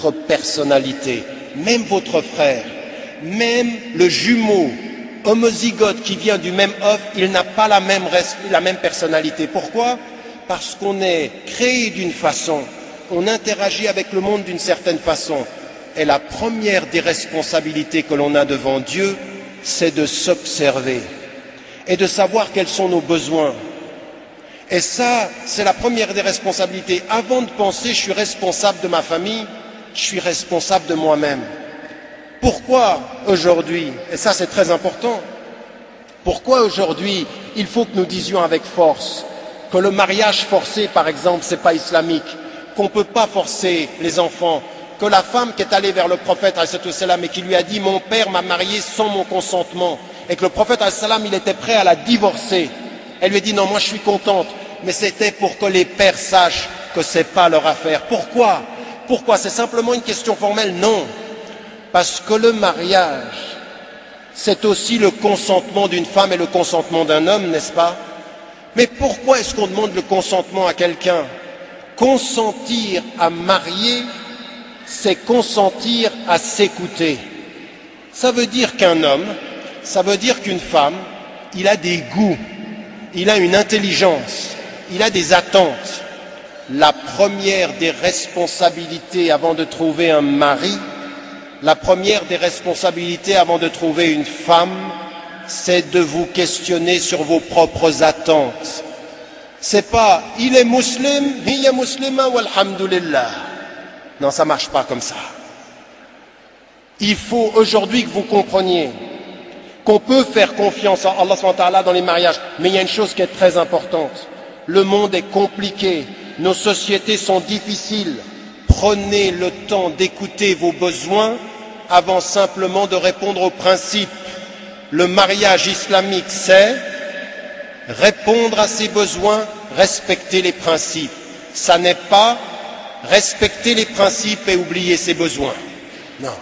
votre personnalité. Même votre frère, même le jumeau homozygote qui vient du même œuf, il n'a pas la même personnalité. Pourquoi? Parce qu'on est créé d'une façon, on interagit avec le monde d'une certaine façon. Et la première des responsabilités que l'on a devant Dieu, c'est de s'observer et de savoir quels sont nos besoins. Et ça, c'est la première des responsabilités. Avant de penser, je suis responsable de ma famille, je suis responsable de moi-même. Pourquoi aujourd'hui, et ça c'est très important, pourquoi aujourd'hui il faut que nous disions avec force que le mariage forcé, par exemple, c'est pas islamique, qu'on ne peut pas forcer les enfants, que la femme qui est allée vers le prophète et qui lui a dit « Mon père m'a marié sans mon consentement » et que le prophète il était prêt à la divorcer. Elle lui a dit « Non, moi je suis contente », mais c'était pour que les pères sachent que ce n'est pas leur affaire. Pourquoi? Pourquoi? C'est simplement une question formelle? Non. Parce que le mariage, c'est aussi le consentement d'une femme et le consentement d'un homme, n'est-ce pas? Mais pourquoi est-ce qu'on demande le consentement à quelqu'un? Consentir à marier, c'est consentir à s'écouter. Ça veut dire qu'un homme, ça veut dire qu'une femme, il a des goûts, il a une intelligence, il a des attentes. La première des responsabilités avant de trouver un mari, la première des responsabilités avant de trouver une femme, c'est de vous questionner sur vos propres attentes. C'est pas « il est musulman, hiya muslima walhamdulillah ». Non, ça marche pas comme ça. Il faut aujourd'hui que vous compreniez qu'on peut faire confiance à Allah subhanahu wa ta'ala dans les mariages. Mais il y a une chose qui est très importante. Le monde est compliqué, nos sociétés sont difficiles. Prenez le temps d'écouter vos besoins avant simplement de répondre aux principes. Le mariage islamique, c'est répondre à ses besoins, respecter les principes. Ça n'est pas respecter les principes et oublier ses besoins. Non,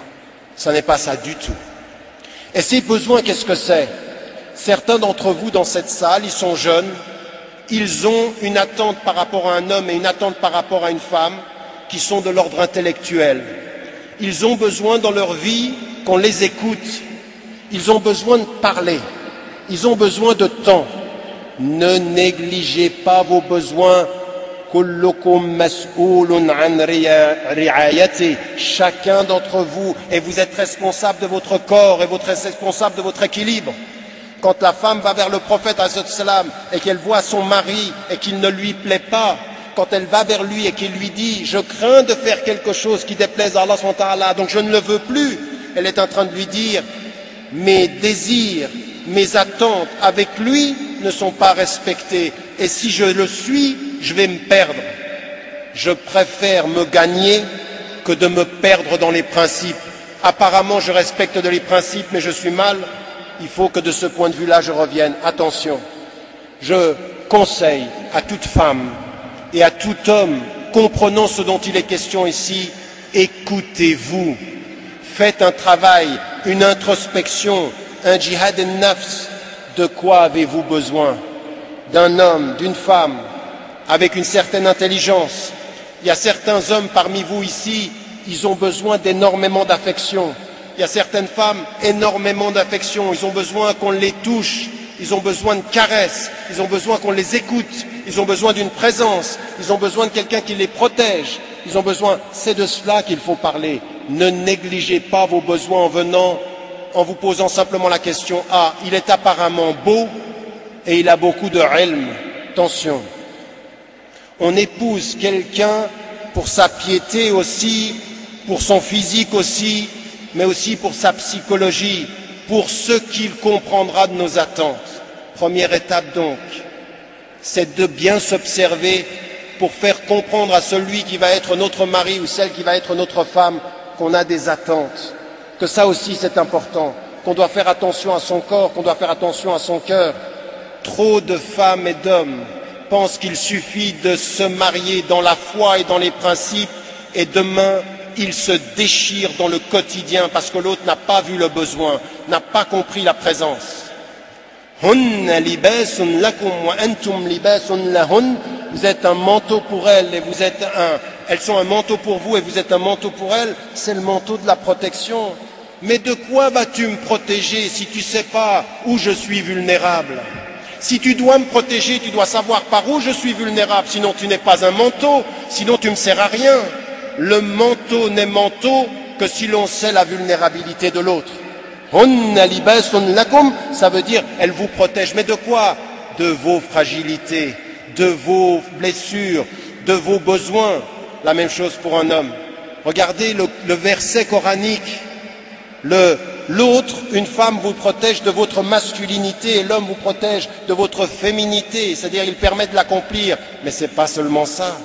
ça n'est pas ça du tout. Et ces besoins, qu'est-ce que c'est? Certains d'entre vous dans cette salle, ils sont jeunes, ils ont une attente par rapport à un homme et une attente par rapport à une femme qui sont de l'ordre intellectuel. Ils ont besoin dans leur vie qu'on les écoute. Ils ont besoin de parler. Ils ont besoin de temps. Ne négligez pas vos besoins. Chacun d'entre vous, et vous êtes responsable de votre corps et vous êtes responsable de votre équilibre. Quand la femme va vers le prophète et qu'elle voit son mari et qu'il ne lui plaît pas, quand elle va vers lui et qu'il lui dit « Je crains de faire quelque chose qui déplaise à Allah subhanahu wa ta'ala, donc je ne le veux plus », elle est en train de lui dire « Mes désirs, mes attentes avec lui ne sont pas respectés et si je le suis, je vais me perdre. Je préfère me gagner que de me perdre dans les principes. Apparemment, je respecte les principes, mais je suis mal. Il faut que de ce point de vue-là, je revienne. Attention, je conseille à toute femme et à tout homme, comprenant ce dont il est question ici, écoutez-vous. Faites un travail, une introspection, un jihad al-nafs. De quoi avez-vous besoin? D'un homme, d'une femme, avec une certaine intelligence. Il y a certains hommes parmi vous ici, ils ont besoin d'énormément d'affection. Il y a certaines femmes, énormément d'affection. Ils ont besoin qu'on les touche. Ils ont besoin de caresses. Ils ont besoin qu'on les écoute. Ils ont besoin d'une présence. Ils ont besoin de quelqu'un qui les protège. Ils ont besoin, c'est de cela qu'il faut parler. Ne négligez pas vos besoins en venant, en vous posant simplement la question « Ah, il est apparemment beau et il a beaucoup de ilm ». Attention. On épouse quelqu'un pour sa piété aussi, pour son physique aussi, mais aussi pour sa psychologie, pour ce qu'il comprendra de nos attentes. Première étape donc, c'est de bien s'observer pour faire comprendre à celui qui va être notre mari ou celle qui va être notre femme qu'on a des attentes, que ça aussi c'est important, qu'on doit faire attention à son corps, qu'on doit faire attention à son cœur. Trop de femmes et d'hommes pensent qu'il suffit de se marier dans la foi et dans les principes et demain ils se déchirent dans le quotidien parce que l'autre n'a pas vu le besoin, n'a pas compris la présence. Hunna libasun lakum wa antum libasun lahun. Vous êtes un manteau pour elles et vous êtes elles sont un manteau pour vous et vous êtes un manteau pour elles, c'est le manteau de la protection. Mais de quoi vas-tu me protéger si tu ne sais pas où je suis vulnérable? Si tu dois me protéger, tu dois savoir par où je suis vulnérable, sinon tu n'es pas un manteau, sinon tu ne me sers à rien. Le manteau n'est manteau que si l'on sait la vulnérabilité de l'autre. Hunna libasun lakum, ça veut dire elle vous protège. Mais de quoi? De vos fragilités, de vos blessures, de vos besoins. La même chose pour un homme. Regardez le verset coranique. L'autre, une femme vous protège de votre masculinité et l'homme vous protège de votre féminité, c'est-à-dire il permet de l'accomplir, mais ce n'est pas seulement ça.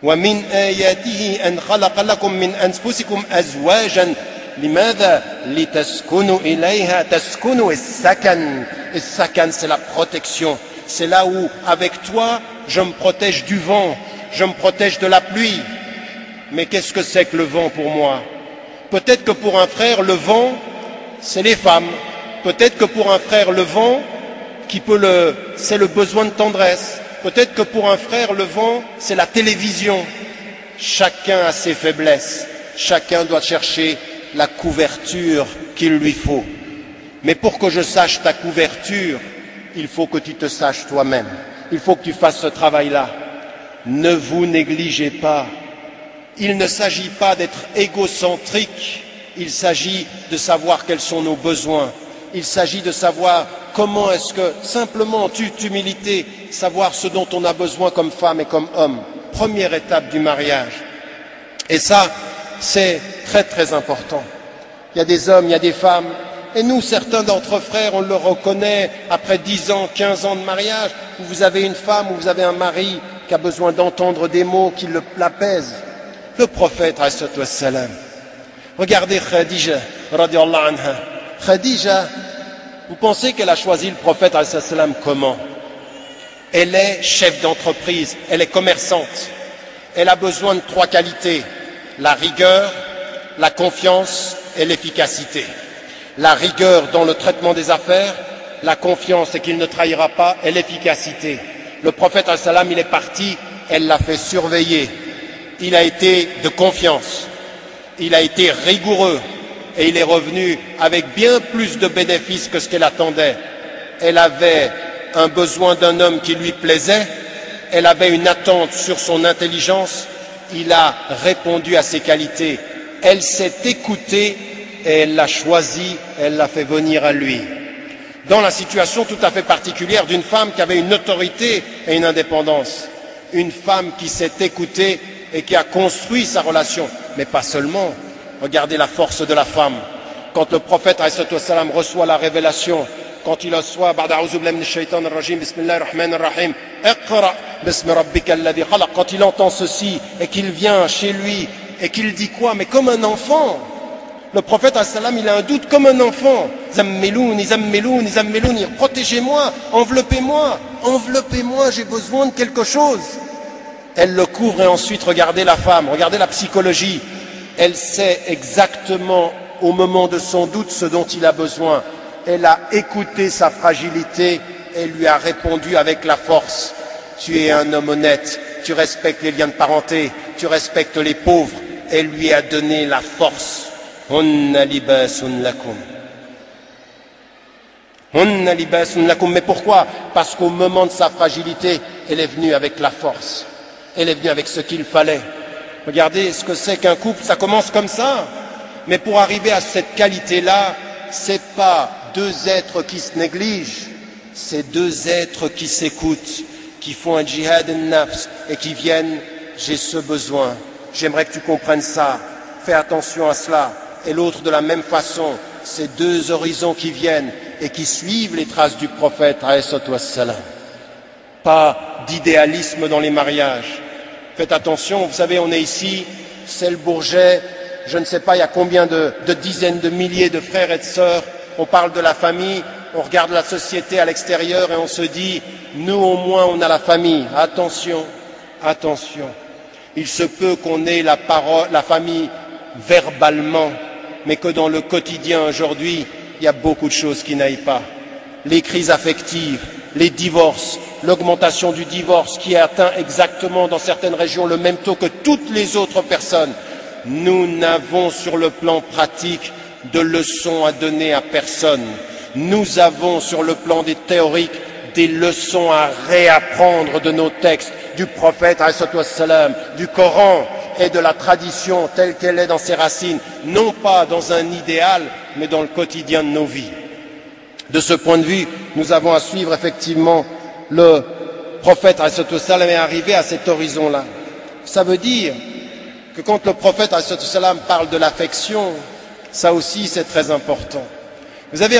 وَمِنْ آيَاتِهِ أَنْ خَلَقَ لَكُم مِّنْ أَنفُسِكُمْ أَزْوَاجًا لِمَاذَا لِتَسْكُنُوا إِلَيْهَا تَسْكُنُوا السَّكَنَ. Et sakan, c'est la protection. C'est là où, avec toi, je me protège du vent, je me protège de la pluie. Mais qu'est-ce que c'est que le vent pour moi? Peut-être que pour un frère, le vent, c'est les femmes. Peut-être que pour un frère, le vent, c'est le besoin de tendresse. Peut-être que pour un frère, le vent, c'est la télévision. Chacun a ses faiblesses. Chacun doit chercher la couverture qu'il lui faut. Mais pour que je sache ta couverture, il faut que tu te saches toi-même. Il faut que tu fasses ce travail-là. Ne vous négligez pas. Il ne s'agit pas d'être égocentrique, il s'agit de savoir quels sont nos besoins, il s'agit de savoir comment est-ce que, simplement en toute humilité, savoir ce dont on a besoin comme femme et comme homme. Première étape du mariage. Et ça, c'est très très important. Il y a des hommes, il y a des femmes, et nous, certains d'entre frères, on le reconnaît après 10 ans, 15 ans de mariage, où vous avez une femme, où vous avez un mari qui a besoin d'entendre des mots qui l'apaisent. Le prophète, salam. Regardez Khadija, radiallahu anha. Khadija, vous pensez qu'elle a choisi le prophète, salam, comment? Elle est chef d'entreprise, elle est commerçante. Elle a besoin de 3 qualités. La rigueur, la confiance et l'efficacité. La rigueur dans le traitement des affaires, la confiance et qu'il ne trahira pas, et l'efficacité. Le prophète, salam, il est parti, elle l'a fait surveiller. Il a été de confiance, il a été rigoureux et il est revenu avec bien plus de bénéfices que ce qu'elle attendait. Elle avait un besoin d'un homme qui lui plaisait, elle avait une attente sur son intelligence, il a répondu à ses qualités. Elle s'est écoutée et elle l'a choisi, elle l'a fait venir à lui. Dans la situation tout à fait particulière d'une femme qui avait une autorité et une indépendance. Une femme qui s'est écoutée et qui a construit sa relation, mais pas seulement. Regardez la force de la femme. Quand le prophète salam reçoit la révélation, quand il reçoit quand il entend ceci et qu'il vient chez lui et qu'il dit quoi? Mais comme un enfant. Le prophète salam, il a un doute comme un enfant. Zammelouni, zammelouni, zammelouni, protégez-moi, enveloppez-moi, enveloppez-moi, j'ai besoin de quelque chose. Elle le couvre et ensuite regardez la femme, regardez la psychologie. Elle sait exactement au moment de son doute ce dont il a besoin. Elle a écouté sa fragilité et lui a répondu avec la force. Tu es un homme honnête, tu respectes les liens de parenté, tu respectes les pauvres. Elle lui a donné la force. Hunna libasun lakum. Hunna libasun lakum. Mais pourquoi? Parce qu'au moment de sa fragilité, elle est venue avec la force. Elle est venue avec ce qu'il fallait. Regardez ce que c'est qu'un couple, ça commence comme ça. Mais pour arriver à cette qualité-là, c'est pas 2 êtres qui se négligent, c'est 2 êtres qui s'écoutent, qui font un djihad al-nafs et qui viennent, j'ai ce besoin, j'aimerais que tu comprennes ça, fais attention à cela. Et l'autre de la même façon, c'est 2 horizons qui viennent et qui suivent les traces du prophète, alayhi wassalam. Pas d'idéalisme dans les mariages. Faites attention, vous savez, on est ici, c'est le Bourget, je ne sais pas, il y a combien de dizaines de milliers de frères et de sœurs, on parle de la famille, on regarde la société à l'extérieur et on se dit, nous au moins on a la famille. Attention, attention, il se peut qu'on ait la famille verbalement, mais que dans le quotidien aujourd'hui, il y a beaucoup de choses qui n'aillent pas. Les crises affectives, les divorces, l'augmentation du divorce qui atteint exactement dans certaines régions le même taux que toutes les autres personnes. Nous n'avons sur le plan pratique de leçons à donner à personne. Nous avons sur le plan des théoriques des leçons à réapprendre de nos textes, du prophète, du Coran et de la tradition telle qu'elle est dans ses racines, non pas dans un idéal, mais dans le quotidien de nos vies. De ce point de vue, nous avons à suivre effectivement le prophète est arrivé à cet horizon-là. Ça veut dire que quand le prophète parle de l'affection, ça aussi c'est très important. Vous avez